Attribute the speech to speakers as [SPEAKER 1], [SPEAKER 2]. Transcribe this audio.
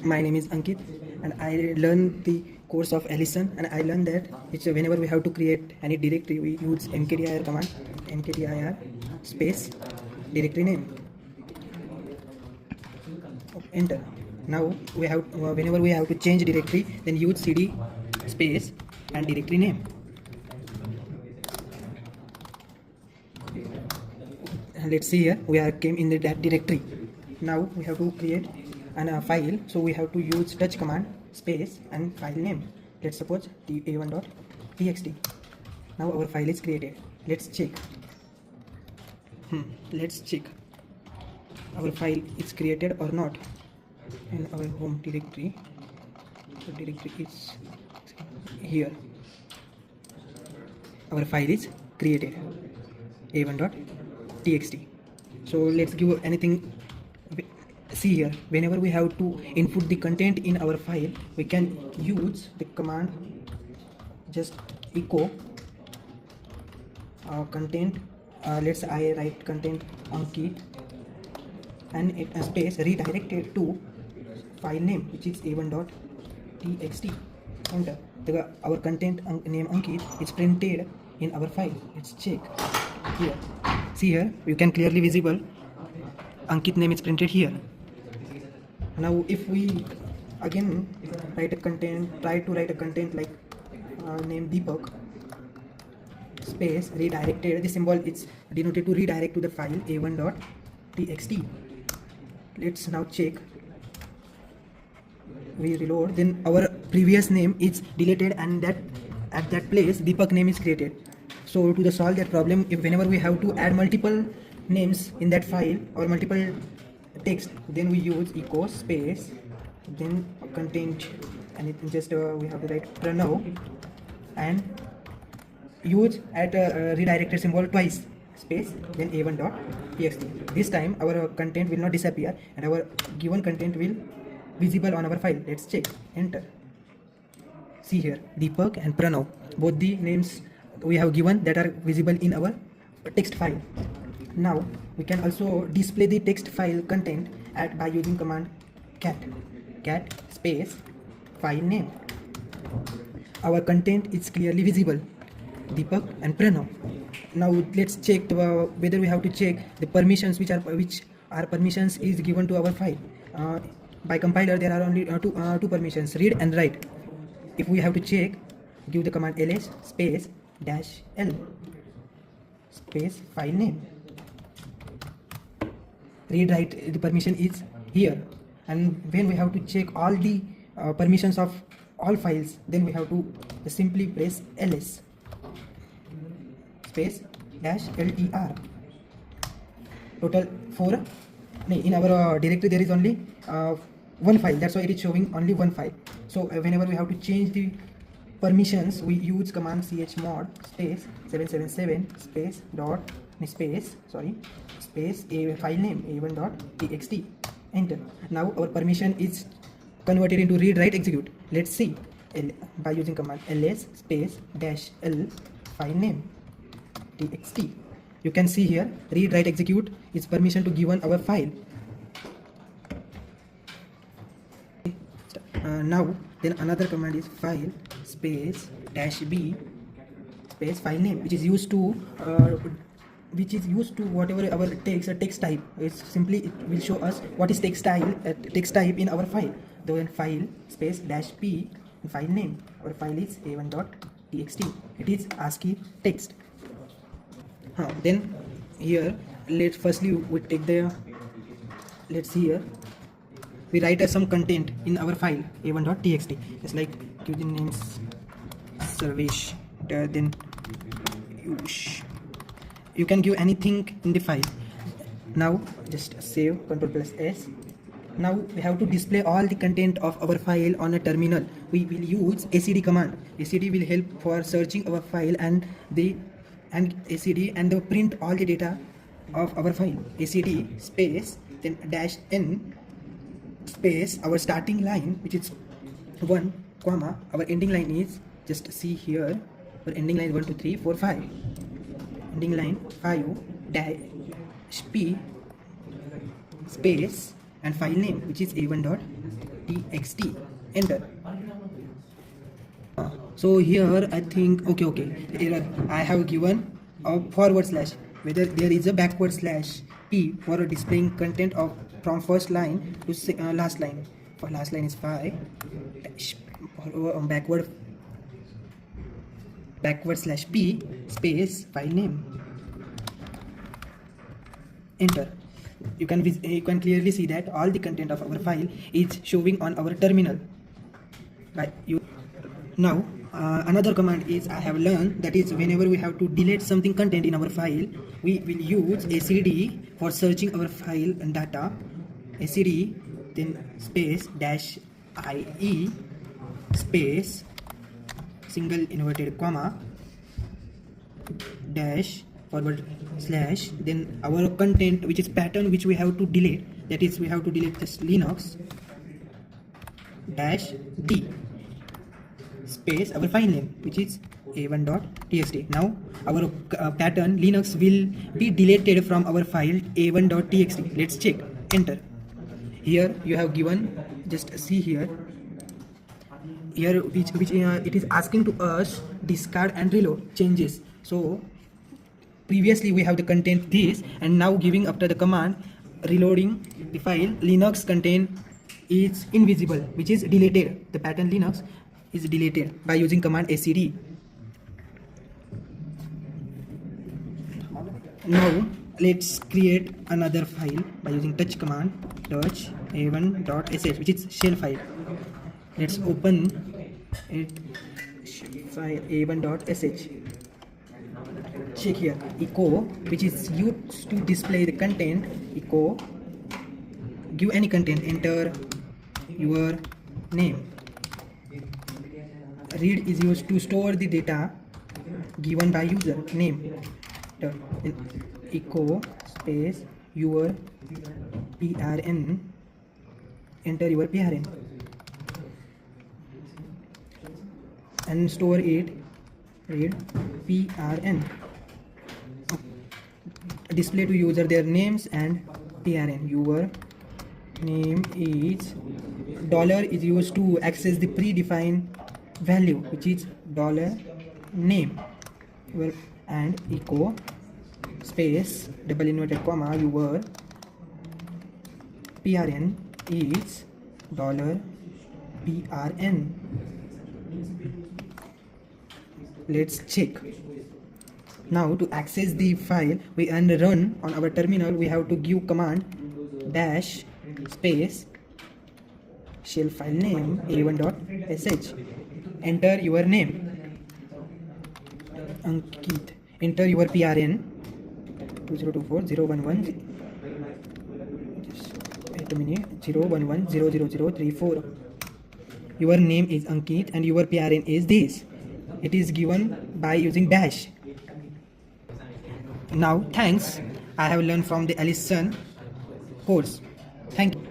[SPEAKER 1] My name is Ankit and I learned the course of Allison, and I learned that whenever we have to create any directory, we use mkdir command, mkdir space directory name, enter. Now we have whenever we have to change directory, then use cd space and directory name. And let's see, here we are came in that directory. Now we have to create a file, so we have to use touch command space and file name. Let's suppose a1.txt. Now our file is created. Let's check. Let's check our file is created or not. In our home directory, the directory is here. Our file is created, a1.txt. So let's give anything. See here, whenever we have to input the content in our file, we can use the command just echo content. Let's I write content Ankit and it space redirected to file name, which is a1.txt. Enter. Our content name Ankit is printed in our file. Let's check here. See here, you can clearly visible Ankit name is printed here. Now if we again write a content, try to write a content like name Deepak space redirected, the symbol is denoted to redirect to the file a1.txt. Let's now check. We reload, then our previous name is deleted and that at that place Deepak name is created. So to solve that problem, if whenever we have to add multiple names in that file or multiple text, then we use echo space then content, and it just we have to write Pranav and use at redirected symbol twice space then a1.txt. This time our content will not disappear and our given content will visible on our file. Let's check, enter. See here, Deepak and Pranav, both the names we have given that are visible in our text file. Now we can also display the text file content by using command cat space file name. Our content is clearly visible, Deepak and Pranav. Now let's check whether we have to check the permissions which are permissions is given to our file. By compiler there are only two permissions, read and write. If we have to check, give the command ls space -l space file name. Read write, the permission is here, and when we have to check all the permissions of all files, then we have to simply press ls space -ler. Total 4. In our directory there is only one file, that's why it is showing only one file. So whenever we have to change the permissions, we use command chmod space 777 space dot space a file name a1.txt, enter. Now our permission is converted into read write execute. Let's see by using command ls space -l file name txt. You can see here read write execute is permission to given our file. Now then another command is file space -b space file name, which is used to whatever our text type is. Simply it will show us what is text type in our file. Then file space -p file name. Our file is a1.txt. It is ASCII text. Then here let's firstly we take the, let's see here, we write some content in our file a1.txt. It's like give the names Sarvesh, then you can give anything in the file. Now just save, Ctrl+S. Now we have to display all the content of our file on a terminal. We will use acd command. Acd will help for searching our file and acd and print all the data of our file. Acd space then -n space our starting line, which is 1 comma our ending line is, just see here, our ending line is 1 2 3 4 5, ending line 5 -p space and file name, which is a1.txt. .txt. Enter. So here I think okay error. I have given a forward slash, whether there is a backward slash p for displaying content of from first line to last line. For last line is 5 dash, for backward slash p space file name. Enter. You can clearly see that all the content of our file is showing on our terminal. Right. Now another command is I have learned, that is whenever we have to delete something content in our file, we will use acd for searching our file and data. Acd then space dash ie space single inverted comma dash forward slash, then our content which is pattern which we have to delete, that is we have to delete this Linux dash d space our file name which is a1.txt. Now our pattern Linux will be deleted from our file a1.txt. Let's check. Enter. Here you have given, just see here which it is asking to us discard and reload changes. So previously we have the content this, and now giving after the command reloading the file, Linux content is invisible, which is deleted. The pattern Linux is deleted by using command acd. Now let's create another file by using touch command, touch a1.sh, which is shell file. Let's open it, file a1.sh. Check here, echo, which is used to display the content. Echo, give any content, enter your name. Read is used to store the data given by user name. Echo space your prn, enter your prn and store it. Read prn, display to user their names and prn. Your name is dollar is used to access the predefined value which is $name. And echo space double inverted comma your prn is $prn. Let's check. Now to access the file we run on our terminal, we have to give command dash space shell file name a1.sh. Enter your name Ankit. Enter your prn 2024 wait a minute 011000034. Your name is Ankit and your prn is this. It is given by using dash. Now thanks, I have learned from the Allison course. Thank you.